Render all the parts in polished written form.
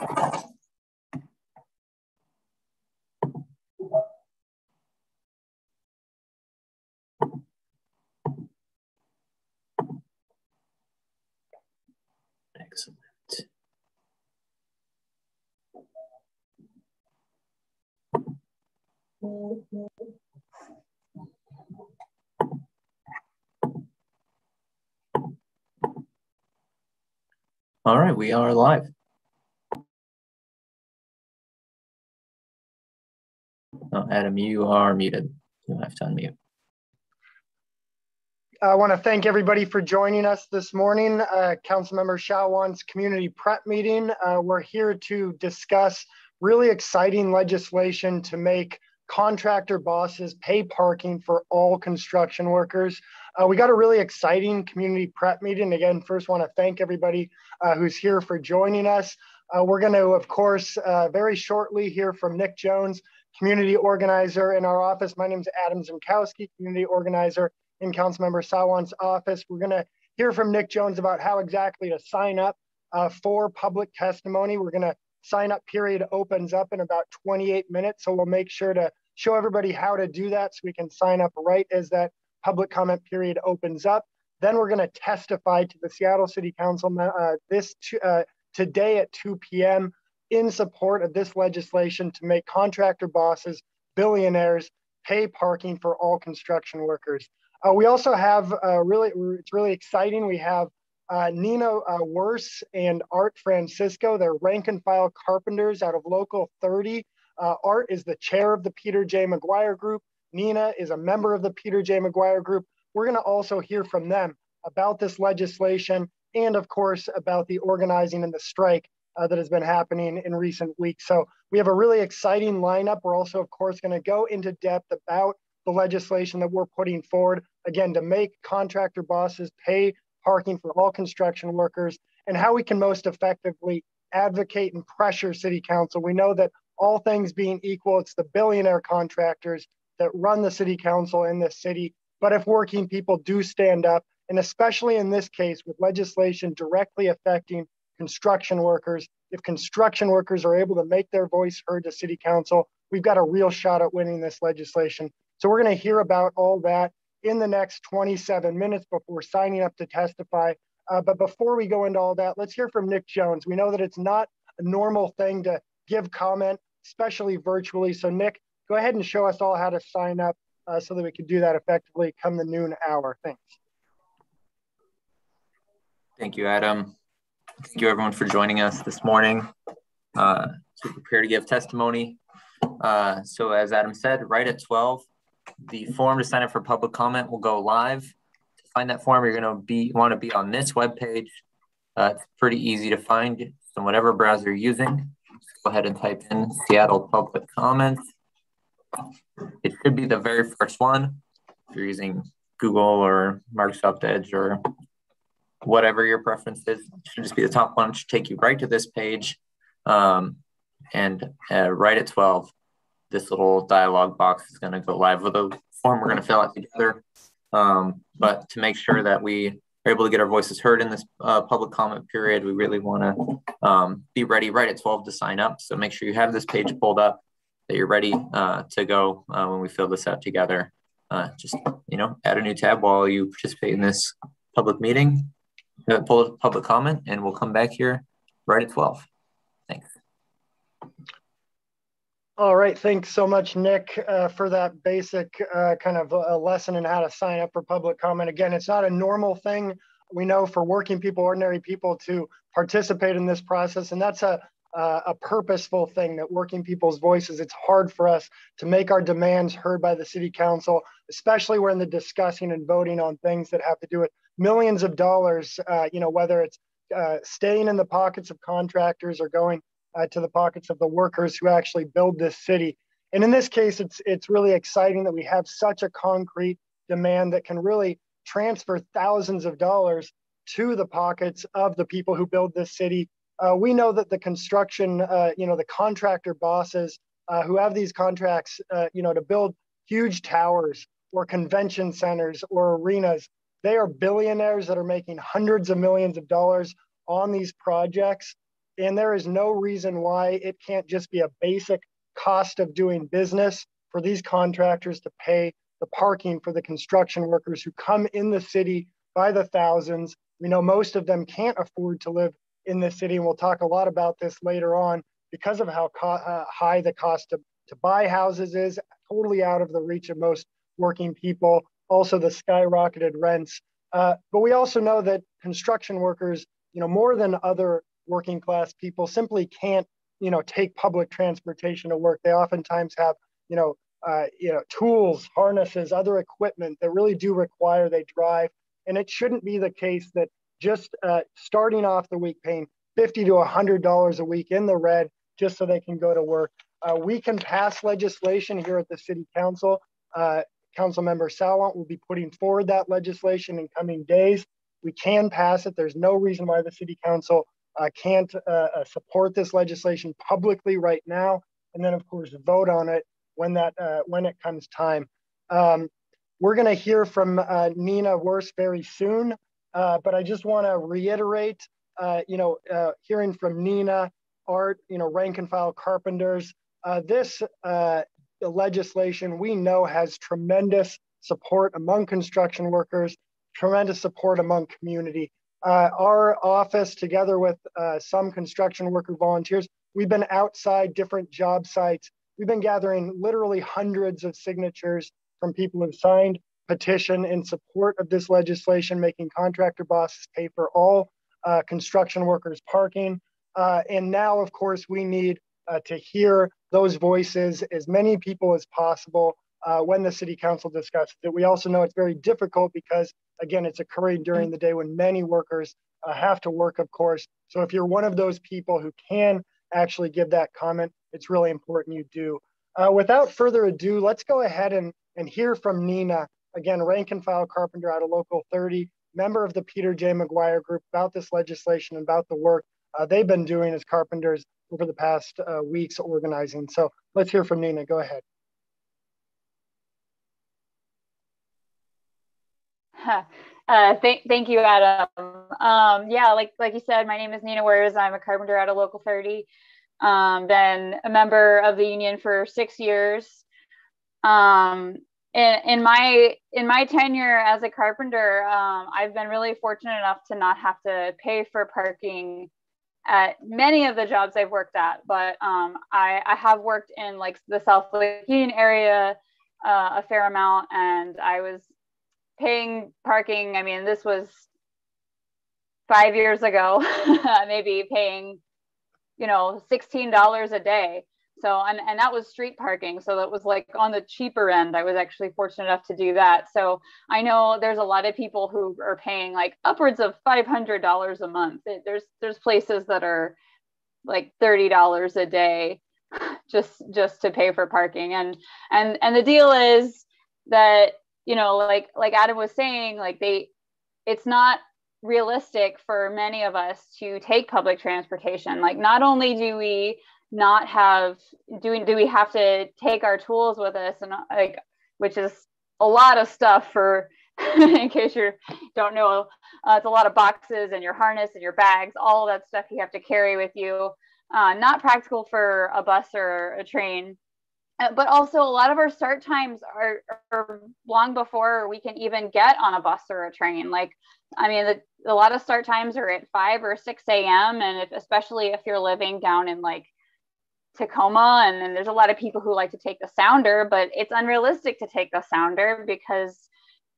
Excellent. All right, we are live. Oh, Adam, you are muted. You'll have to unmute. I want to thank everybody for joining us this morning. Councilmember Sawant's community prep meeting. We're here to discuss really exciting legislation to make contractor bosses pay parking for all construction workers. We got a really exciting community prep meeting. Again, first want to thank everybody who's here for joining us. We're going to, of course, very shortly hear from Nick Jones, community organizer in our office. My name is Adam Zamkowski, community organizer in Councilmember Sawant's office. We're going to hear from Nick Jones about how exactly to sign up for public testimony. We're going to sign up period opens up in about 28 minutes. So we'll make sure to show everybody how to do that so we can sign up right as that public comment period opens up. Then we're going to testify to the Seattle City Council today at 2 p.m. in support of this legislation to make contractor bosses, billionaires, pay parking for all construction workers. We also have it's really exciting. We have Nina Wurst and Art Francisco. They're rank and file carpenters out of Local 30. Art is the chair of the Peter J. McGuire Group. Nina is a member of the Peter J. McGuire Group. We're going to also hear from them about this legislation and, of course, about the organizing and the strike that has been happening in recent weeks. So we have a really exciting lineup. We're also, of course, going to go into depth about the legislation that we're putting forward, again, to make contractor bosses pay parking for all construction workers and how we can most effectively advocate and pressure City Council. We know that all things being equal, it's the billionaire contractors that run the City Council in this city. But if working people do stand up, and especially in this case with legislation directly affecting construction workers, if construction workers are able to make their voice heard to City Council, we've got a real shot at winning this legislation. So we're going to hear about all that in the next 27 minutes before signing up to testify. But before we go into all that, let's hear from Nick Jones. We know that it's not a normal thing to give comment, especially virtually. So Nick, go ahead and show us all how to sign up so that we can do that effectively come the noon hour. Thanks. Thank you, Adam. Thank you everyone for joining us this morning to prepare to give testimony. So as Adam said, right at 12, the form to sign up for public comment will go live. To find that form, you're going to want to be on this webpage. It's pretty easy to find. So whatever browser you're using, just go ahead and type in Seattle Public Comments. It should be the very first one. If you're using Google or Microsoft Edge or whatever your preference is, it should just be the top one. It should take you right to this page. And right at 12, this little dialog box is going to go live with a form we're going to fill out together. But to make sure that we are able to get our voices heard in this public comment period, we really want to be ready right at 12 to sign up. So make sure you have this page pulled up, that you're ready to go when we fill this out together. Just, add a new tab while you participate in this public meeting, pull a public comment, and we'll come back here right at 12. Thanks. All right, thanks so much, Nick, for that basic kind of a lesson in how to sign up for public comment. Again, it's not a normal thing, we know, for working people, ordinary people, to participate in this process, and that's a purposeful thing, that working people's voices, it's hard for us to make our demands heard by the City Council, especially when they're discussing and voting on things that have to do with millions of dollars, whether it's staying in the pockets of contractors or going to the pockets of the workers who actually build this city. And in this case, it's really exciting that we have such a concrete demand that can really transfer thousands of dollars to the pockets of the people who build this city. We know that the construction, the contractor bosses who have these contracts, to build huge towers or convention centers or arenas, they are billionaires that are making hundreds of millions of dollars on these projects. And there is no reason why it can't just be a basic cost of doing business for these contractors to pay the parking for the construction workers who come in the city by the thousands. We know most of them can't afford to live in the city, and we'll talk a lot about this later on because of how high the cost to buy houses is, totally out of the reach of most working people. Also, the skyrocketed rents. But we also know that construction workers, more than other working class people, simply can't, take public transportation to work. They oftentimes have, tools, harnesses, other equipment that really do require they drive. And it shouldn't be the case that just starting off the week paying $50 to $100 a week in the red just so they can go to work. We can pass legislation here at the City Council. Councilmember Sawant will be putting forward that legislation in coming days. We can pass it. There's no reason why the City Council can't support this legislation publicly right now, and then of course vote on it when it comes time. We're going to hear from Nina Worse very soon, but I just want to reiterate, hearing from Nina, Art, rank and file carpenters, this legislation we know has tremendous support among construction workers, tremendous support among community. Our office, together with some construction worker volunteers, we've been outside different job sites. We've been gathering literally hundreds of signatures from people who've signed petition in support of this legislation, making contractor bosses pay for all construction workers parking. And now, of course, we need to hear those voices, as many people as possible, when the City Council discusses it. We also know it's very difficult because, again, it's occurring during the day when many workers have to work, of course. So if you're one of those people who can actually give that comment, it's really important you do. Without further ado, let's go ahead and hear from Nina, again, rank and file carpenter out of Local 30, member of the Peter J. McGuire Group, about this legislation and about the work they've been doing as carpenters over the past weeks organizing. So let's hear from Nina. Go ahead. Thank you, Adam. Yeah, like you said, my name is Nina Wers. I'm a carpenter out of Local 30. Been a member of the union for 6 years. In my tenure as a carpenter, I've been really fortunate enough to not have to pay for parking at many of the jobs I've worked at, but I have worked in like the South Lake Union area a fair amount, and I was paying parking. I mean, this was 5 years ago, maybe paying, $16 a day. So, and that was street parking. So that was like on the cheaper end. I was actually fortunate enough to do that. So I know there's a lot of people who are paying like upwards of $500 a month. There's places that are like $30 a day just to pay for parking. And the deal is that, like Adam was saying, it's not realistic for many of us to take public transportation. Like, not only do we not have, do we have to take our tools with us, and which is a lot of stuff for, in case you don't know, it's a lot of boxes and your harness and your bags, all of that stuff you have to carry with you. Not practical for a bus or a train. But also a lot of our start times are long before we can even get on a bus or a train. A lot of start times are at 5 or 6 a.m. And especially if you're living down in like Tacoma, and then there's a lot of people who like to take the Sounder, but it's unrealistic to take the Sounder because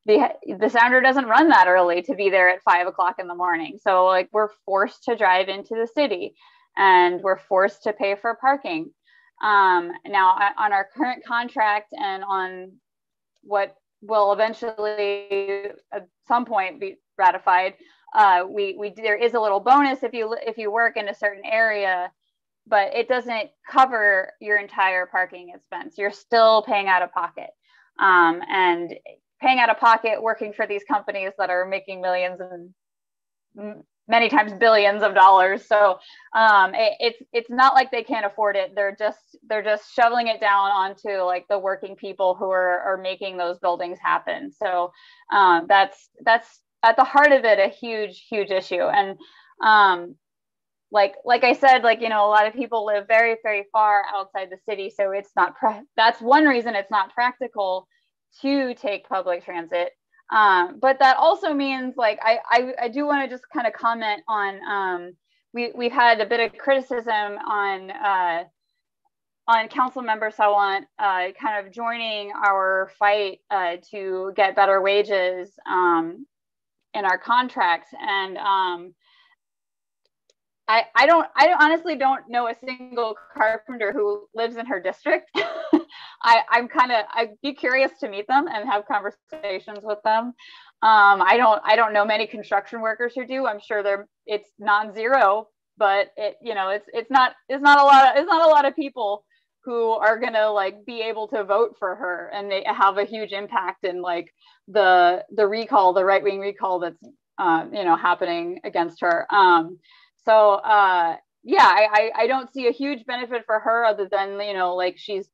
the Sounder doesn't run that early to be there at 5 o'clock in the morning. So like, we're forced to drive into the city, and we're forced to pay for parking. Now on our current contract and on what will eventually at some point be ratified, there is a little bonus if you work in a certain area, but it doesn't cover your entire parking expense. You're still paying out of pocket, and paying out of pocket working for these companies that are making millions and many times billions of dollars. So it's not like they can't afford it. They're just shoveling it down onto like the working people who are making those buildings happen. So that's at the heart of it, a huge issue. And like I said, like, you know, a lot of people live very, very far outside the city. So it's not, that's one reason it's not practical to take public transit. But that also means, like, I do want to just kind of comment on, we've had a bit of criticism on Councilmember Sawant kind of joining our fight to get better wages in our contracts. And I honestly don't know a single carpenter who lives in her district. I'd be curious to meet them and have conversations with them. I don't know many construction workers who do. I'm sure it's non-zero, but it's not a lot of people who are gonna like be able to vote for her, and they have a huge impact in like the right-wing recall that's happening against her. I don't see a huge benefit for her other than, like, she's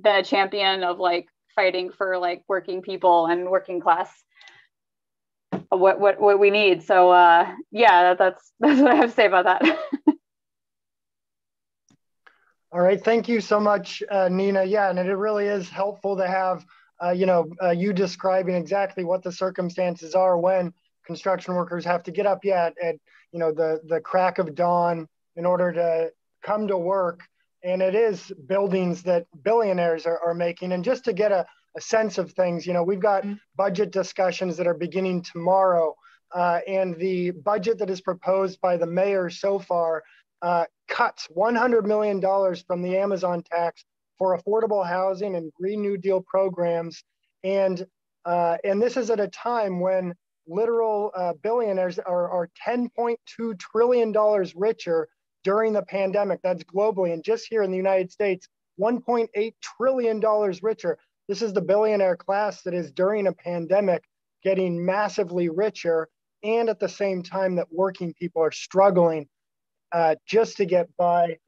been a champion of like fighting for like working people and working class, what we need. So that's what I have to say about that. All right, thank you so much, Nina. Yeah, and it really is helpful to have you describing exactly what the circumstances are when construction workers have to get up at the crack of dawn in order to come to work. And it is buildings that billionaires are making. And just to get a sense of things, we've got budget discussions that are beginning tomorrow. And the budget that is proposed by the mayor so far cuts $100 million from the Amazon tax for affordable housing and Green New Deal programs. And this is at a time when literal billionaires are $10.2 trillion richer during the pandemic. That's globally. And just here in the United States, $1.8 trillion richer. This is the billionaire class that is during a pandemic getting massively richer. And at the same time that working people are struggling just to get by,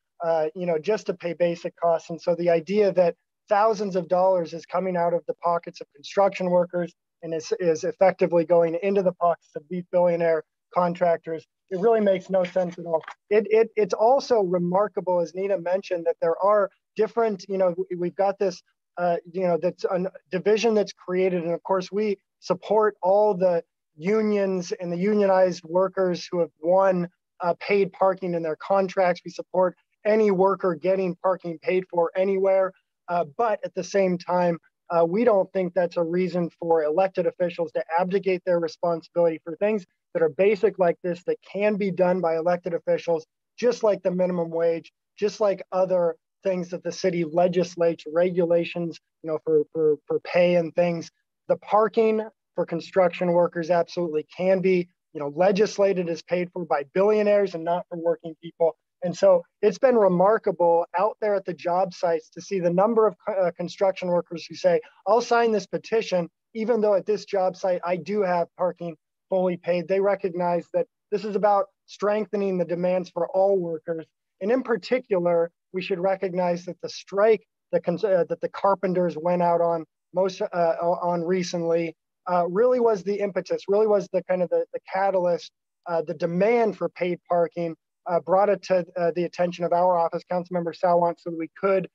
just to pay basic costs. And so the idea that thousands of dollars is coming out of the pockets of construction workers and is effectively going into the pockets of these billionaire contractors, it really makes no sense at all. It's also remarkable, as Nina mentioned, that there are different, we've got this, that's a division that's created. And of course, we support all the unions and the unionized workers who have won paid parking in their contracts. We support any worker getting parking paid for anywhere. But at the same time, we don't think that's a reason for elected officials to abdicate their responsibility for things that are basic like this, that can be done by elected officials, just like the minimum wage, just like other things that the city legislates, regulations, for pay and things. The parking for construction workers absolutely can be, legislated as paid for by billionaires and not for working people. And so it's been remarkable out there at the job sites to see the number of construction workers who say, I'll sign this petition, even though at this job site, I do have parking fully paid. They recognize that this is about strengthening the demands for all workers. And in particular, we should recognize that the strike that the carpenters went out on on recently really was the impetus, really was the kind of the catalyst, the demand for paid parking brought it to the attention of our office, Councilmember Sawant, so that we could,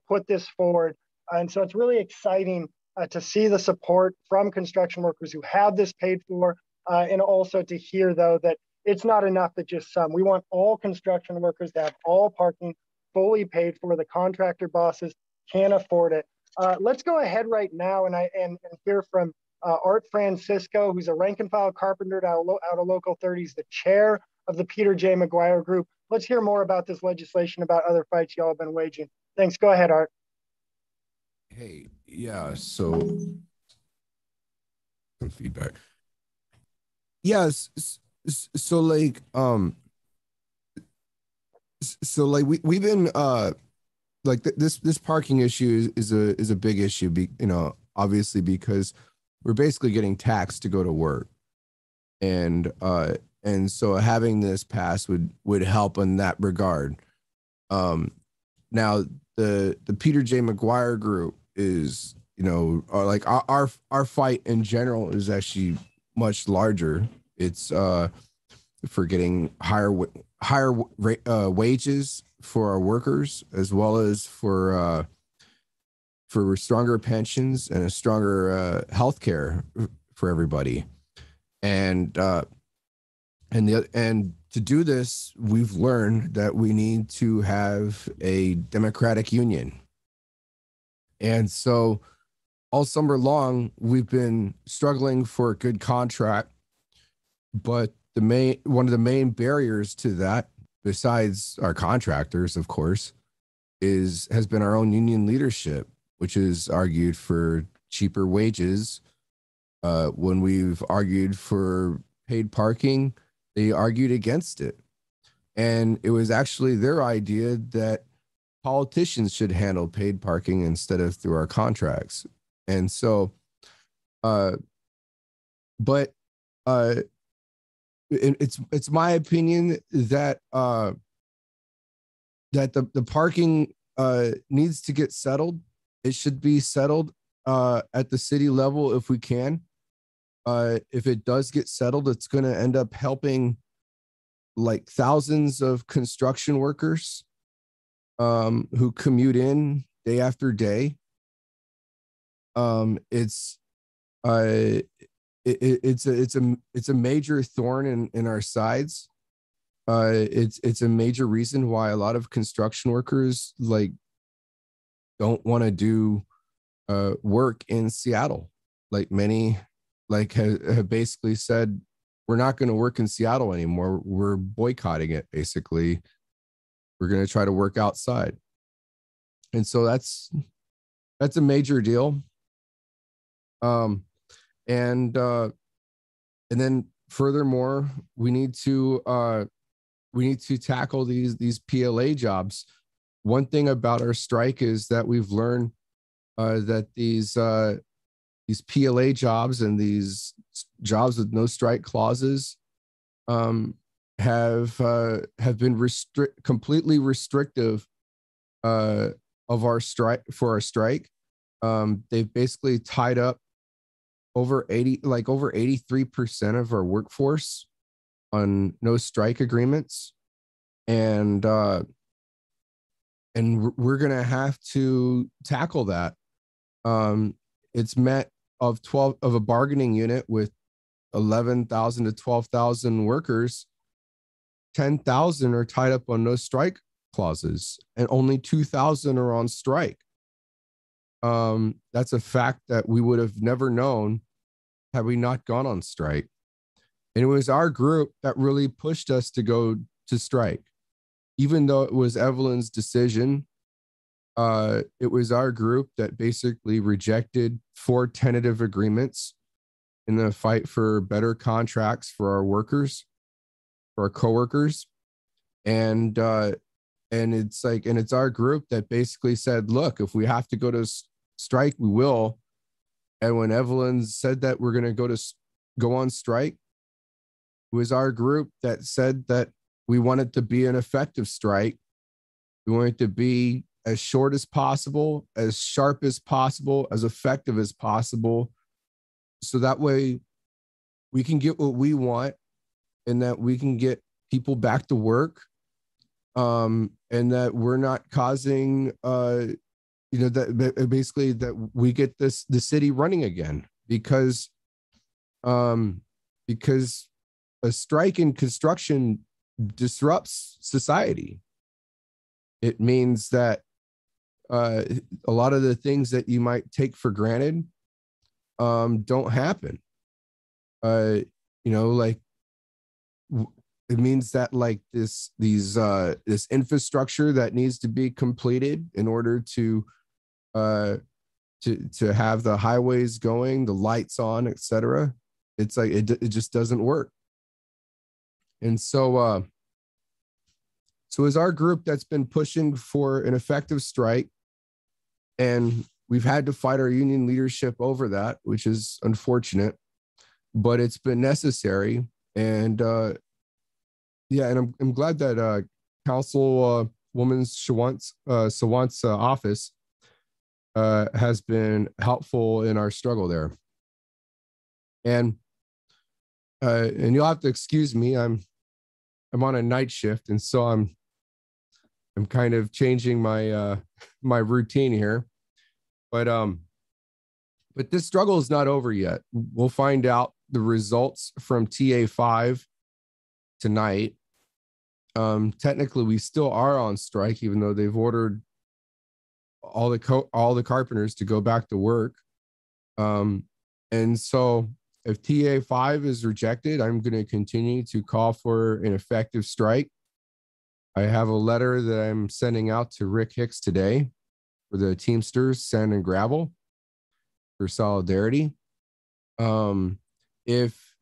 put this forward. And so it's really exciting to see the support from construction workers who have this paid for, and also to hear, though, that it's not enough that just some. We want all construction workers to have all parking fully paid for. The contractor bosses can't afford it. Let's go ahead right now and hear from Art Francisco, who's a rank and file carpenter out of Local 30, the chair of the Peter J. McGuire Group. Let's hear more about this legislation, about other fights y'all have been waging. Thanks. Go ahead, Art. Hey, yeah, so some feedback. Yes, so like we've been like this parking issue is a big issue, obviously, because we're basically getting taxed to go to work, and so having this pass would help in that regard. Now the Peter J. McGuire Group is, like our fight in general is actually much larger. It's for getting higher higher wages for our workers, as well as for stronger pensions and a stronger health care for everybody. And to do this, we've learned that we need to have a democratic union. And so all summer long, we've been struggling for a good contract, but one of the main barriers to that, besides our contractors, of course, has been our own union leadership, which has argued for cheaper wages. When we've argued for paid parking, they argued against it. And it was actually their idea that politicians should handle paid parking instead of through our contracts. And so, it's my opinion that that the parking needs to get settled. It should be settled at the city level if we can. If it does get settled, it's going to end up helping like thousands of construction workers who commute in day after day. It's a major thorn in our sides. It's a major reason why a lot of construction workers like don't want to do work in Seattle. Like many have basically said, we're not going to work in Seattle anymore. We're boycotting it. Basically, we're going to try to work outside. And so that's a major deal. And then furthermore, we need to tackle these PLA jobs. One thing about our strike is that we've learned that these PLA jobs and these jobs with no strike clauses have been completely restrictive of our strike for our strike. They've basically tied up over 83% of our workforce on no strike agreements, and we're gonna have to tackle that. It's meant of a bargaining unit with 11,000 to 12,000 workers. 10,000 are tied up on no strike clauses, and only 2,000 are on strike. That's a fact that we would have never known had we not gone on strike. And it was our group that really pushed us to go to strike. Even though it was Evelyn's decision, it was our group that basically rejected 4 tentative agreements in the fight for better contracts for our workers, for our coworkers. And it's our group that basically said, look, if we have to go to strike, we will. And when Evelyn said that we're going to go on strike, it was our group that said that we wanted to be an effective strike. We wanted to be as short as possible, as sharp as possible, as effective as possible. So that way we can get what we want, and that we can get people back to work. And that we're not causing, that basically that we get the city running again, because a strike in construction disrupts society. It means that a lot of the things that you might take for granted don't happen. It means that like this infrastructure that needs to be completed in order to have the highways going, the lights on, etc. It's like it just doesn't work. And so it's our group that's been pushing for an effective strike, and we've had to fight our union leadership over that, which is unfortunate, but it's been necessary. And and I'm glad that Councilwoman Sawant's office has been helpful in our struggle there. And you'll have to excuse me. I'm on a night shift, and so I'm kind of changing my my routine here. But this struggle is not over yet. We'll find out the results from TA5 tonight. Technically, we still are on strike, even though they've ordered all the carpenters to go back to work. And so if TA5 is rejected, I'm going to continue to call for an effective strike. I have a letter that I'm sending out to Rick Hicks today for the Teamsters, Sand and Gravel, for solidarity. If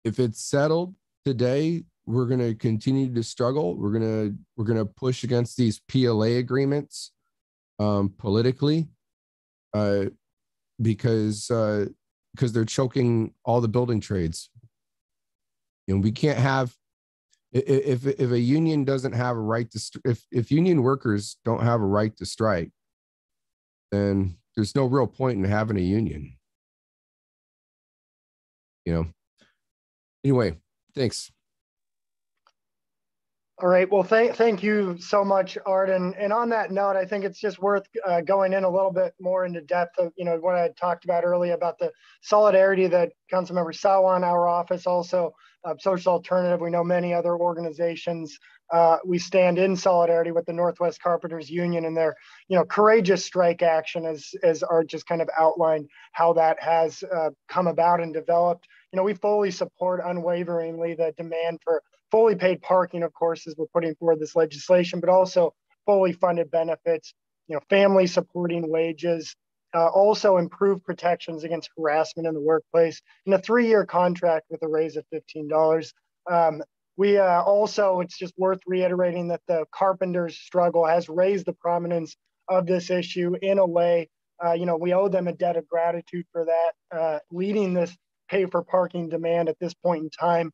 it's settled today, we're going to continue to struggle. We're going to push against these PLA agreements politically, because they're choking all the building trades. You know, we can't have, if a union doesn't have a right to, if union workers don't have a right to strike, then there's no real point in having a union. You know. Anyway, thanks. All right. Well, thank you so much, Art. And on that note, I think it's just worth going in a little bit more into depth of, you know, what I had talked about earlier about the solidarity that Councilmember Sawant, our office, also Social Alternative. We know many other organizations. We stand in solidarity with the Northwest Carpenters Union and their, you know, courageous strike action, as Art just kind of outlined how that has come about and developed. You know, we fully support unwaveringly the demand for fully paid parking, of course, as we're putting forward this legislation, but also fully funded benefits, you know, family supporting wages, also improved protections against harassment in the workplace, and a 3-year contract with a raise of $15. We also, it's just worth reiterating that the carpenters' struggle has raised the prominence of this issue in a way, you know, we owe them a debt of gratitude for that, leading this pay for parking demand at this point in time.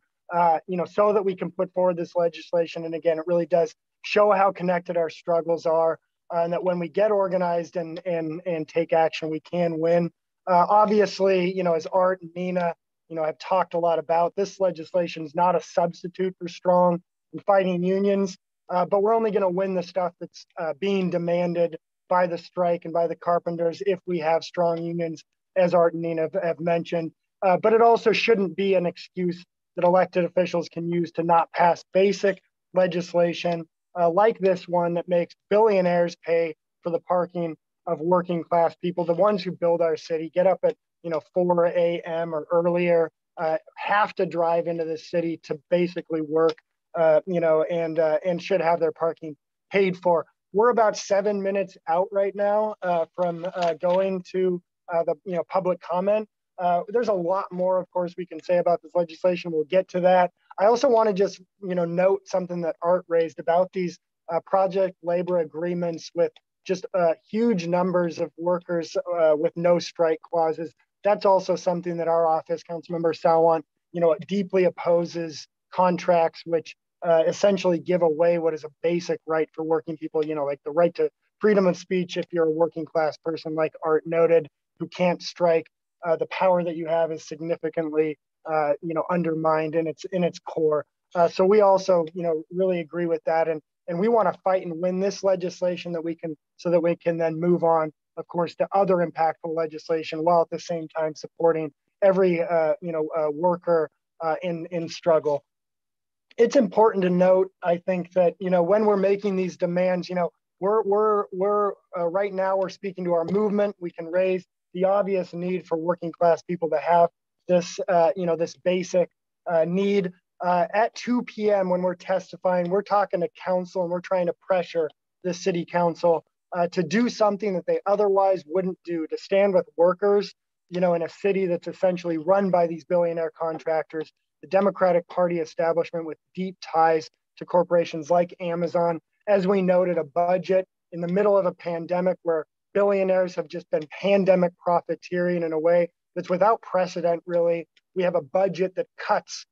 You know, so that we can put forward this legislation. And again, it really does show how connected our struggles are, and that when we get organized and take action, we can win. Obviously, you know, as Art and Nina, you know, I've talked a lot about, this legislation is not a substitute for strong and fighting unions, but we're only going to win the stuff that's being demanded by the strike and by the carpenters if we have strong unions, as Art and Nina have mentioned. But it also shouldn't be an excuse that elected officials can use to not pass basic legislation like this one that makes billionaires pay for the parking of working class people, the ones who build our city, get up at, you know, 4 a.m. or earlier, have to drive into the city to basically work, you know, and should have their parking paid for. We're about 7 minutes out right now from going to the, you know, public comment. There's a lot more, of course, we can say about this legislation. We'll get to that. I also want to just, you know, note something that Art raised about these project labor agreements with just huge numbers of workers with no strike clauses. That's also something that our office, Councilmember Sawant, you know, deeply opposes contracts which essentially give away what is a basic right for working people, you know, like the right to freedom of speech if you're a working class person, like Art noted, who can't strike. The power that you have is significantly, you know, undermined in its core. So we also, you know, really agree with that, and we want to fight and win this legislation so that we can then move on, of course, to other impactful legislation, while at the same time supporting every, you know, worker in struggle. It's important to note, I think, that, you know, when we're making these demands, you know, we're right now we're speaking to our movement. We can raise the obvious need for working class people to have this, you know, this basic need. At 2 p.m. when we're testifying, we're talking to council and we're trying to pressure the city council to do something that they otherwise wouldn't do, to stand with workers, you know, in a city that's essentially run by these billionaire contractors, the Democratic Party establishment with deep ties to corporations like Amazon. As we noted, a budget in the middle of a pandemic where billionaires have just been pandemic profiteering in a way that's without precedent, really. We have a budget that cuts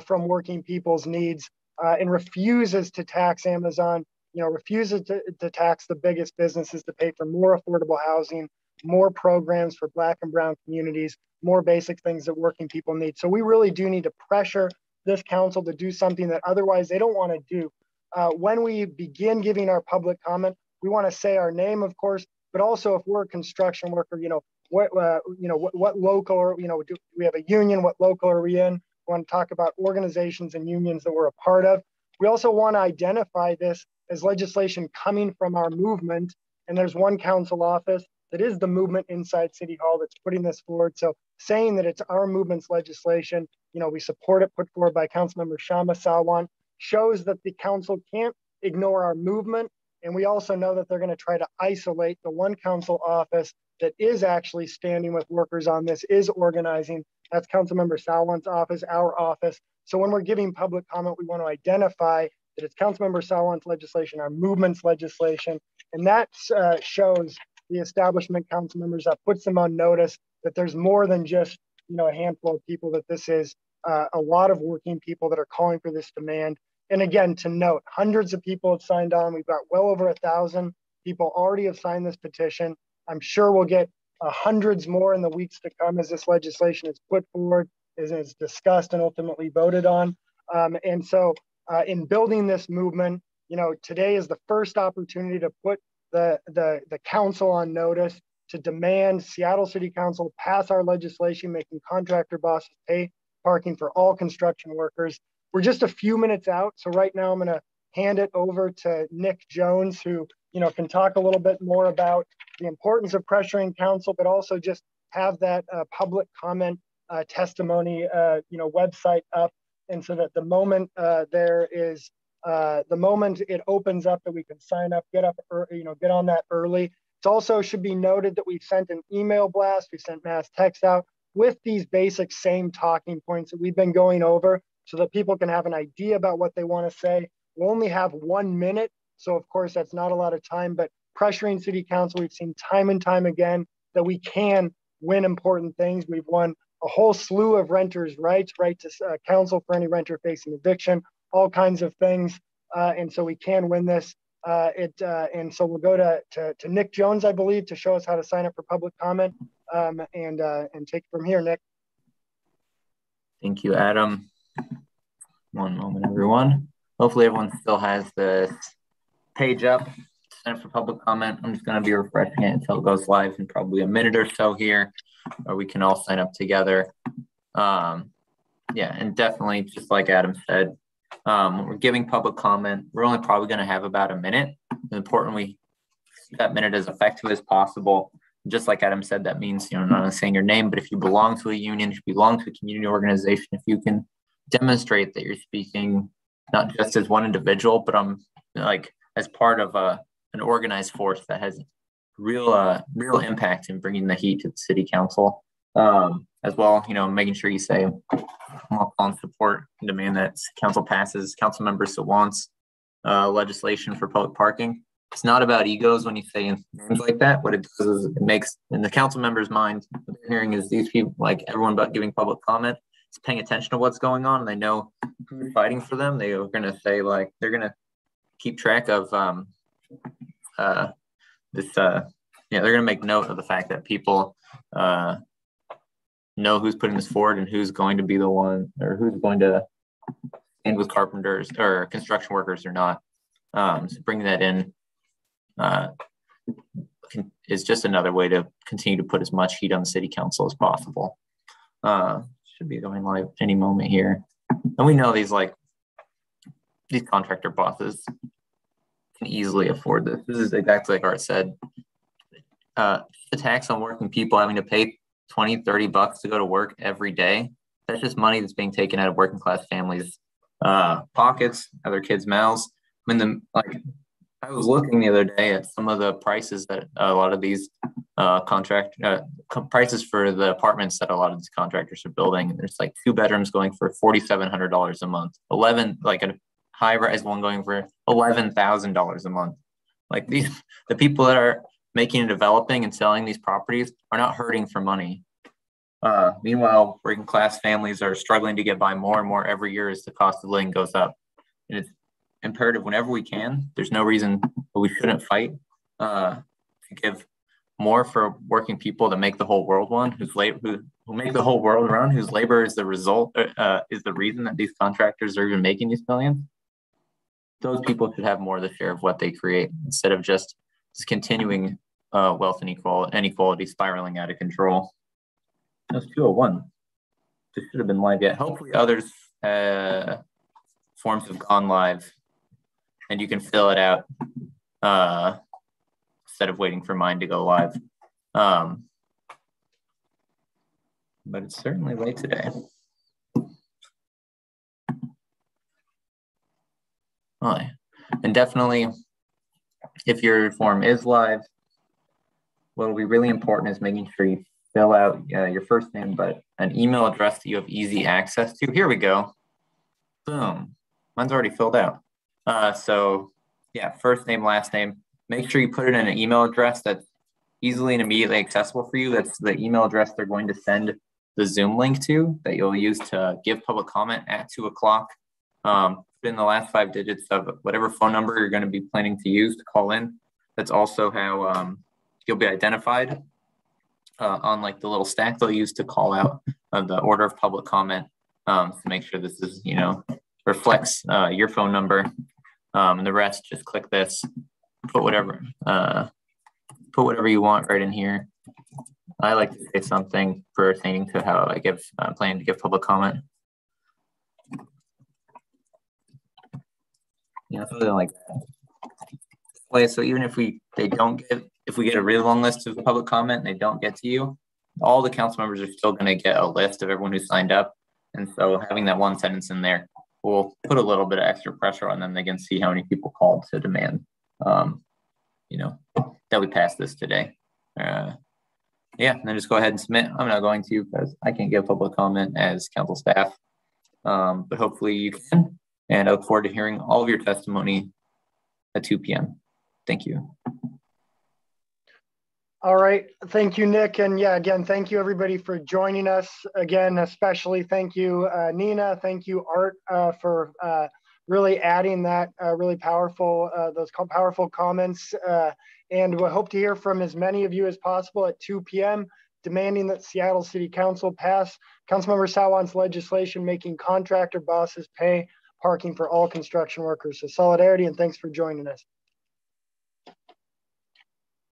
from working people's needs and refuses to tax Amazon, you know, refuses to tax the biggest businesses to pay for more affordable housing, more programs for Black and brown communities, more basic things that working people need. So we really do need to pressure this council to do something that otherwise they don't want to do. When we begin giving our public comment, we want to say our name, of course, but also if we're a construction worker, what local, or, do we have a union? What local are we in? We want to talk about organizations and unions that we're a part of. We also want to identify this as legislation coming from our movement. And there's one council office that is the movement inside City Hall that's putting this forward. So saying that it's our movement's legislation, we support it put forward by Councilmember Kshama Sawant, shows that the council can't ignore our movement. And we also know that they're going to try to isolate the one council office that is actually standing with workers on this, is organizing. That's Councilmember Sawant's office, our office. So when we're giving public comment, we want to identify that it's Councilmember Sawant's legislation, our movement's legislation. And that shows the establishment council members, that puts them on notice that there's more than just a handful of people, that this is a lot of working people that are calling for this demand. And again, to note, hundreds of people have signed on. We've got well over 1,000 people already have signed this petition. I'm sure we'll get hundreds more in the weeks to come as this legislation is put forward, is discussed and ultimately voted on. And so in building this movement, today is the first opportunity to put the council on notice, to demand Seattle City Council pass our legislation making contractor bosses pay parking for all construction workers. We're just a few minutes out. So right now I'm going to hand it over to Nick Jones, who can talk a little bit more about the importance of pressuring council, but also just have that public comment testimony website up. And so that the moment the moment it opens up, that we can sign up, get on that early. It also should be noted that we've sent an email blast, we sent mass text out with these basic same talking points that we've been going over, so that people can have an idea about what they want to say. We'll only have 1 minute, so of course that's not a lot of time, but pressuring city council, we've seen time and time again that we can win important things. We've won a whole slew of renters' rights, right to counsel for any renter facing eviction, all kinds of things, and so we can win this. And so we'll go to Nick Jones, I believe, to show us how to sign up for public comment, and take it from here, Nick. Thank you, Adam. One moment, everyone. Hopefully everyone still has the page up. Sign up for public comment. I'm just going to be refreshing it until it goes live in probably a minute or so here, or we can all sign up together. Yeah, and definitely, just like Adam said, when we're giving public comment, we're only probably going to have about a minute. It's important we keep that minute as effective as possible. Just like Adam said, that means, not saying your name, but if you belong to a union, if you belong to a community organization, if you can demonstrate that you're speaking not just as one individual, but as part of an organized force that has real impact in bringing the heat to the city council, as well. Making sure you say, I'll call and support and demand that council passes Councilmember Sawant's legislation for public parking. It's not about egos when you say names like that. What it does is it makes, in the council members' mind, what they're hearing is these people, like everyone but giving public comment, is paying attention to what's going on, and they know who's fighting for them. They are going to say, they're going to keep track of they're going to make note of the fact that people know who's putting this forward and who's going to be the one, or who's going to stand with carpenters or construction workers or not. So bringing that in is just another way to continue to put as much heat on the city council as possible. Should be going live any moment here. And we know these contractor bosses can easily afford this. This is exactly like Art said. The tax on working people having to pay $20-$30 to go to work every day, that's just money that's being taken out of working class families' pockets, other kids' mouths. I was looking the other day at some of the prices that a lot of these prices for the apartments that a lot of these contractors are building. There's 2 bedrooms going for $4,700 a month, a high-rise one going for $11,000 a month. The people that are making and developing and selling these properties are not hurting for money. Meanwhile, working class families are struggling to get by more and more every year as the cost of living goes up. And it's imperative whenever we can. There's no reason we shouldn't fight to give more for working people that make the whole world one, who make the whole world run, whose labor is the result, is the reason that these contractors are even making these millions. Those people should have more of the share of what they create instead of just continuing wealth inequality spiraling out of control. That was 2:01. This should have been live yet. Hopefully others forms have gone live and you can fill it out instead of waiting for mine to go live. But it's certainly late today. Oh, and definitely, if your form is live, what will be really important is making sure you fill out your first name, but an email address that you have easy access to. Here we go. Boom. Mine's already filled out. So yeah, first name, last name. Make sure you put it in an email address that's easily and immediately accessible for you. That's the email address they're going to send the Zoom link to that you'll use to give public comment at 2 o'clock. Put in the last 5 digits of whatever phone number you're going to be planning to use to call in. That's also how you'll be identified on like the little stack they'll use to call out the order of public comment to make sure this is, reflects your phone number. And the rest, just click this, put whatever you want right in here. I like to say something pertaining to how I plan to give public comment. Something like that. So even if we get a really long list of public comment and they don't get to you, all the council members are still going to get a list of everyone who signed up. And so having that one sentence in there will put a little bit of extra pressure on them. They can see how many people called to demand, that we pass this today. And then just go ahead and submit. I'm not going to because I can't give public comment as council staff, but hopefully you can. And I look forward to hearing all of your testimony at 2 p.m. Thank you. All right. Thank you, Nick. And yeah, again, thank you everybody for joining us. Again, especially thank you, Nina. Thank you, Art, for really adding that really powerful, those powerful comments. And we hope to hear from as many of you as possible at 2 p.m. demanding that Seattle City Council pass Councilmember Sawant's legislation making contractor bosses pay parking for all construction workers. So solidarity, and thanks for joining us.